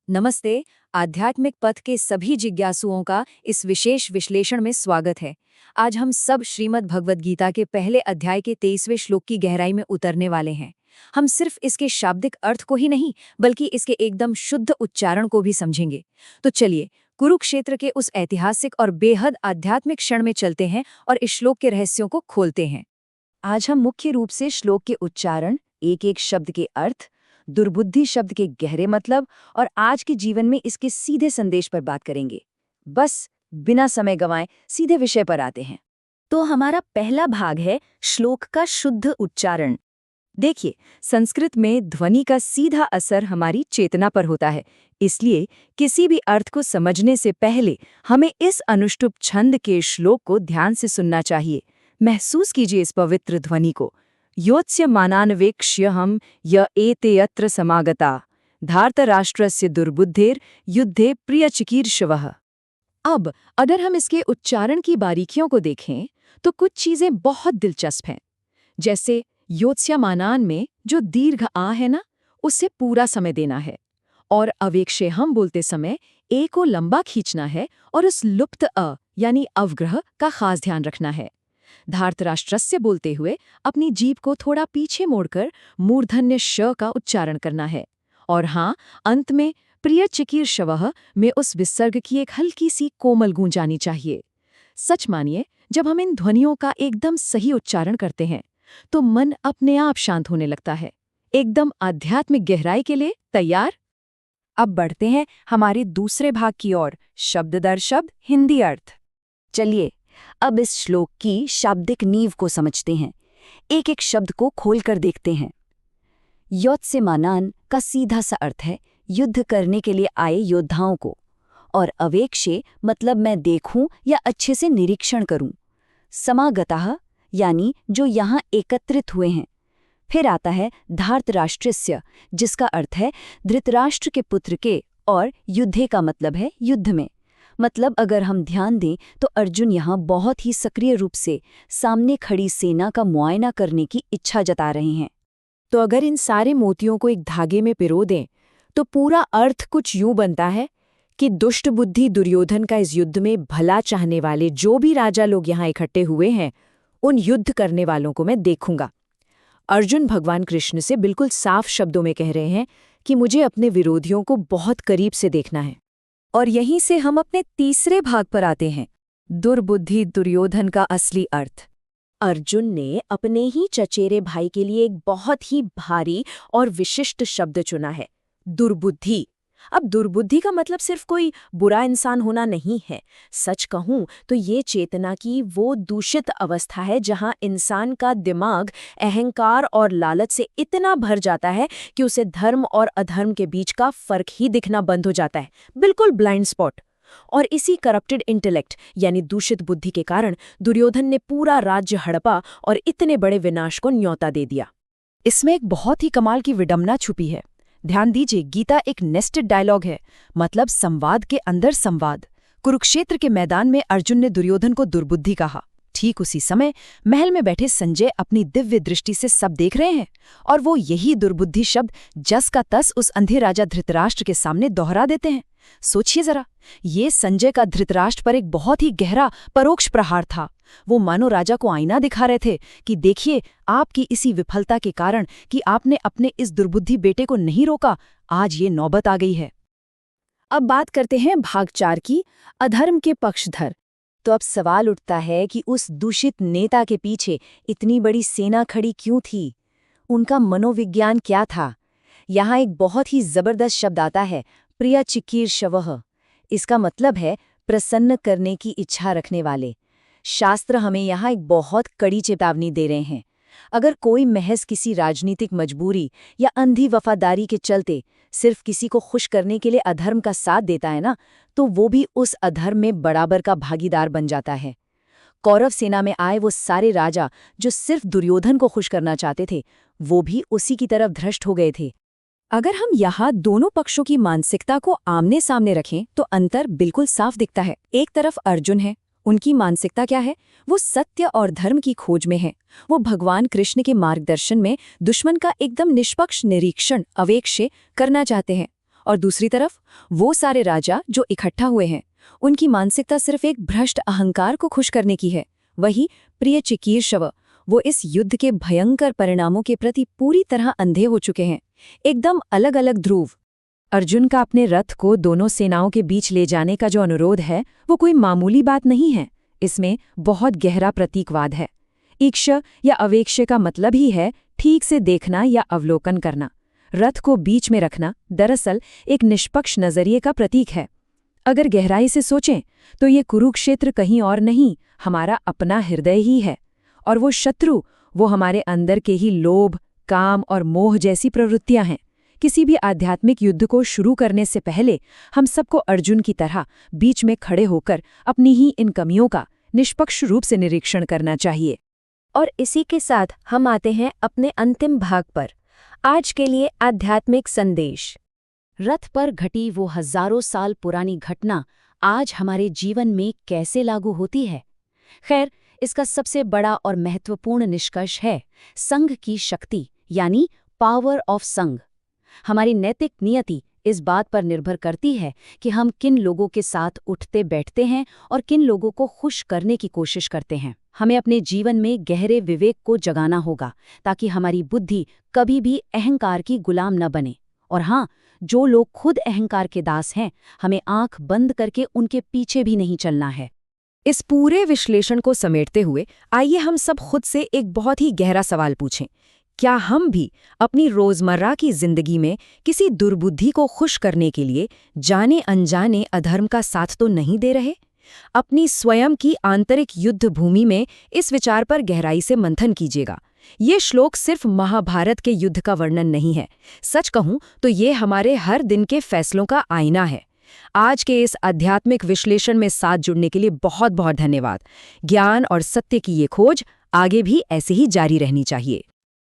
नमस्ते। आध्यात्मिक पथ के सभी जिज्ञासुओं का इस विशेष विश्लेषण में स्वागत है। आज हम सब श्रीमद् भगवद गीता के पहले अध्याय के 23वें श्लोक की गहराई में उतरने वाले हैं। हम सिर्फ इसके शाब्दिक अर्थ को ही नहीं, बल्कि इसके एकदम शुद्ध उच्चारण को भी समझेंगे। तो चलिए, कुरुक्षेत्र के उस ऐतिहासिक और बेहद आध्यात्मिक क्षण में चलते हैं और इस श्लोक के रहस्यों को खोलते हैं। आज हम मुख्य रूप से श्लोक के उच्चारण, एक एक शब्द के अर्थ, दुर्बुद्धि शब्द के गहरे मतलब और आज के जीवन में इसके सीधे संदेश पर बात करेंगे। बस बिना समय गंवाए सीधे विषय पर आते हैं। तो हमारा पहला भाग है श्लोक का शुद्ध उच्चारण। देखिए, संस्कृत में ध्वनि का सीधा असर हमारी चेतना पर होता है, इसलिए किसी भी अर्थ को समझने से पहले हमें इस अनुष्टुप छंद के श्लोक को ध्यान से सुनना चाहिए। महसूस कीजिए इस पवित्र ध्वनि को। योत्स्यमानान्वेक्ष्यहं य एते यत्र समागता धार्तराष्ट्रस्य दुर्बुद्धेर युद्धे प्रियचिकीर्षवः। अब अगर हम इसके उच्चारण की बारीकियों को देखें तो कुछ चीजें बहुत दिलचस्प हैं। जैसे योत्स्यमानान में जो दीर्घ आ है ना, उससे पूरा समय देना है, और अवेक्षे हम बोलते समय ए को लंबा खींचना है और उस लुप्त अ यानी अवग्रह का खास ध्यान रखना है। धार्तराष्ट्रस्य बोलते हुए अपनी जीभ को थोड़ा पीछे मोड़कर मूर्धन्य श का उच्चारण करना है। और हाँ, अंत में प्रिय चिकीर्षवः में उस विसर्ग की एक हल्की सी कोमल गूंज आनी चाहिए। सच मानिए, जब हम इन ध्वनियों का एकदम सही उच्चारण करते हैं तो मन अपने आप शांत होने लगता है। एकदम आध्यात्मिक गहराई के लिए तैयार? अब बढ़ते हैं हमारे दूसरे भाग की ओर, शब्द दर शब्द हिंदी अर्थ। चलिए, अब इस श्लोक की शाब्दिक नींव को समझते हैं। एक एक शब्द को खोलकर देखते हैं। योत्स्यमानान का सीधा सा अर्थ है युद्ध करने के लिए आए योद्धाओं को, और अवेक्षे मतलब मैं देखूं या अच्छे से निरीक्षण करूं। समागतः यानी जो यहाँ एकत्रित हुए हैं। फिर आता है धार्तराष्ट्रस्य, जिसका अर्थ है धृतराष्ट्र के पुत्र के, और युद्धे का मतलब है युद्ध में। मतलब अगर हम ध्यान दें तो अर्जुन यहाँ बहुत ही सक्रिय रूप से सामने खड़ी सेना का मुआयना करने की इच्छा जता रहे हैं। तो अगर इन सारे मोतियों को एक धागे में पिरो दें तो पूरा अर्थ कुछ यूं बनता है कि दुष्ट बुद्धि दुर्योधन का इस युद्ध में भला चाहने वाले जो भी राजा लोग यहाँ इकट्ठे हुए हैं, उन युद्ध करने वालों को मैं देखूंगा। अर्जुन भगवान कृष्ण से बिल्कुल साफ शब्दों में कह रहे हैं कि मुझे अपने विरोधियों को बहुत करीब से देखना है। और यहीं से हम अपने तीसरे भाग पर आते हैं, दुर्बुद्धि दुर्योधन का असली अर्थ। अर्जुन ने अपने ही चचेरे भाई के लिए एक बहुत ही भारी और विशिष्ट शब्द चुना है, दुर्बुद्धि। अब दुर्बुद्धि का मतलब सिर्फ कोई बुरा इंसान होना नहीं है। सच कहूं तो ये चेतना की वो दूषित अवस्था है जहां इंसान का दिमाग अहंकार और लालच से इतना भर जाता है कि उसे धर्म और अधर्म के बीच का फर्क ही दिखना बंद हो जाता है, बिल्कुल ब्लाइंड स्पॉट। और इसी करप्टेड इंटेलेक्ट यानी दूषित बुद्धि के कारण दुर्योधन ने पूरा राज्य हड़पा और इतने बड़े विनाश को न्योता दे दिया। इसमें एक बहुत ही कमाल की विडंबना छुपी है। ध्यान दीजिए, गीता एक नेस्टेड डायलॉग है, मतलब संवाद के अंदर संवाद। कुरुक्षेत्र के मैदान में अर्जुन ने दुर्योधन को दुर्बुद्धि कहा। ठीक उसी समय महल में बैठे संजय अपनी दिव्य दृष्टि से सब देख रहे हैं, और वो यही दुर्बुद्धि शब्द जस का तस उस अंधे राजा धृतराष्ट्र के सामने दोहरा देते हैं। सोचिए जरा, ये संजय का धृतराष्ट्र पर एक बहुत ही गहरा परोक्ष प्रहार था। वो मानो राजा को आईना दिखा रहे थे कि देखिए, आपकी इसी विफलता के कारण कि आपने अपने इस दुर्बुद्धि बेटे को नहीं रोका, आज ये नौबत आ गई है। अब बात करते हैं भाग 4 की, अधर्म के पक्षधर। तो अब सवाल उठता है कि उस दूषित नेता के पीछे इतनी बड़ी सेना खड़ी क्यों थी? उनका मनोविज्ञान क्या था? यहाँ एक बहुत ही जबरदस्त शब्द आता है, प्रिय चिकीर्षवः। इसका मतलब है प्रसन्न करने की इच्छा रखने वाले। शास्त्र हमें यहाँ एक बहुत कड़ी चेतावनी दे रहे हैं। अगर कोई महज किसी राजनीतिक मजबूरी या अंधी वफादारी के चलते सिर्फ किसी को खुश करने के लिए अधर्म का साथ देता है ना, तो वो भी उस अधर्म में बराबर का भागीदार बन जाता है। कौरव सेना में आए वो सारे राजा जो सिर्फ दुर्योधन को खुश करना चाहते थे, वो भी उसी की तरफ भ्रष्ट हो गए थे। अगर हम यहाँ दोनों पक्षों की मानसिकता को आमने सामने रखें तो अंतर बिल्कुल साफ दिखता है। एक तरफ अर्जुन है, उनकी मानसिकता क्या है? वो सत्य और धर्म की खोज में है। वो भगवान कृष्ण के मार्गदर्शन में दुश्मन का एकदम निष्पक्ष निरीक्षण अवेक्षे करना चाहते हैं। और दूसरी तरफ वो सारे राजा जो इकट्ठा हुए हैं, उनकी मानसिकता सिर्फ एक भ्रष्ट अहंकार को खुश करने की है। वही प्रिय चिकीर्षव, वो इस युद्ध के भयंकर परिणामों के प्रति पूरी तरह अंधे हो चुके हैं। एकदम अलग अलग ध्रुव। अर्जुन का अपने रथ को दोनों सेनाओं के बीच ले जाने का जो अनुरोध है, वो कोई मामूली बात नहीं है। इसमें बहुत गहरा प्रतीकवाद है। ईक्ष या अवेक्ष का मतलब ही है ठीक से देखना या अवलोकन करना। रथ को बीच में रखना दरअसल एक निष्पक्ष नजरिए का प्रतीक है। अगर गहराई से सोचें तो ये कुरुक्षेत्र कहीं और नहीं, हमारा अपना हृदय ही है। और वो शत्रु, वो हमारे अंदर के ही लोभ, काम और मोह जैसी प्रवृत्तियां हैं। किसी भी आध्यात्मिक युद्ध को शुरू करने से पहले हम सबको अर्जुन की तरह बीच में खड़े होकर अपनी ही इन कमियों का निष्पक्ष रूप से निरीक्षण करना चाहिए। और इसी के साथ हम आते हैं अपने अंतिम भाग पर। आज के लिए आध्यात्मिक संदेश। रथ पर घटी वो हजारों साल पुरानी घटना आज हमारे जीवन में कैसे लागू होती है? खैर, इसका सबसे बड़ा और महत्वपूर्ण निष्कर्ष है संघ की शक्ति, यानी पावर ऑफ संघ। हमारी नैतिक नियति इस बात पर निर्भर करती है कि हम किन लोगों के साथ उठते बैठते हैं और किन लोगों को खुश करने की कोशिश करते हैं। हमें अपने जीवन में गहरे विवेक को जगाना होगा ताकि हमारी बुद्धि कभी भी अहंकार की गुलाम न बने। और हाँ, जो लोग खुद अहंकार के दास हैं, हमें आंख बंद करके उनके पीछे भी नहीं चलना है। इस पूरे विश्लेषण को समेटते हुए आइए हम सब खुद से एक बहुत ही गहरा सवाल पूछें। क्या हम भी अपनी रोजमर्रा की जिंदगी में किसी दुर्बुद्धि को खुश करने के लिए जाने अनजाने अधर्म का साथ तो नहीं दे रहे? अपनी स्वयं की आंतरिक युद्ध भूमि में इस विचार पर गहराई से मंथन कीजिएगा। ये श्लोक सिर्फ महाभारत के युद्ध का वर्णन नहीं है। सच कहूं तो ये हमारे हर दिन के फैसलों का आईना है। आज के इस आध्यात्मिक विश्लेषण में साथ जुड़ने के लिए बहुत बहुत धन्यवाद। ज्ञान और सत्य की ये खोज आगे भी ऐसे ही जारी रहनी चाहिए।